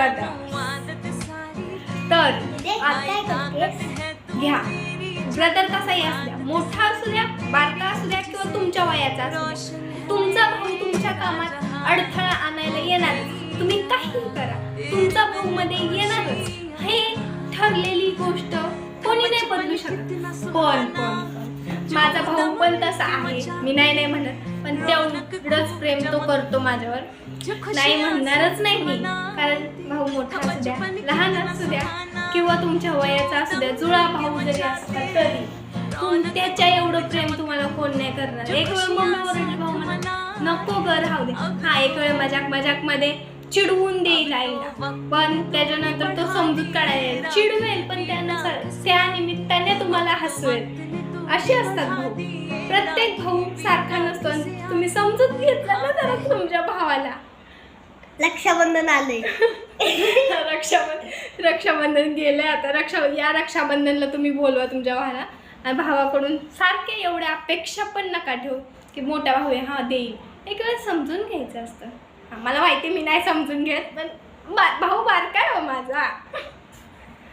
आता. तर घ्या, ब्रदर कसाही असू द्या, मोठा असू द्या, बारका असू द्या किंवा तुमच्या वयाचा असू द्या, तुमचा भाऊ तुमच्या कामात अडथळा आणायला येणारच. तुम्ही काहीही करा, तुमचा भाऊ मध्ये येणारच. हे ठरलेली गोष्ट कोणी नाही बदलू शकत. कोण माझा भाऊ पण तसा आहे, मी नाही म्हणत, पण तेवढंच प्रेम तो करतो माझ्यावर. नाही म्हणणारच नाही मी, कारण भाऊ मोठा असू द्या, लहान असू द्या किंवा तुमच्या वयाचा असू द्या, जुळा भाऊ जरी असला तरी त्याच्या एवढं प्रेम तुम्हाला कोण नाही करणार. एक वेळ मम्मी ओरडली, भाऊ म्हणा नको ग राहू दे, हा एक वेळ मजाक मध्ये चिडवून देईल आईला, पण त्याच्यानंतर तो समजूत काढायला चिडवेल, पण त्या निमित्ताने तुम्हाला हसवेल. असे असतात भाऊ. प्रत्येक भाऊ सारखा नसतो. तुम्ही समजून घेतला ना जरा तुमच्या भावाला. रक्षाबंधन आले. रक्षाबंधन गेले आता. या रक्षाबंधनला तुम्ही बोलवा तुमच्या भावाला. आणि भावाकडून सारखे एवढ्या अपेक्षा पण नका ठेवू की मोठा भाऊ आहे हा देईल. एक वेळ समजून घ्यायचं असतं. मला माहिती मी नाही समजून घेत, पण भाऊ बारका आहे हो माझा.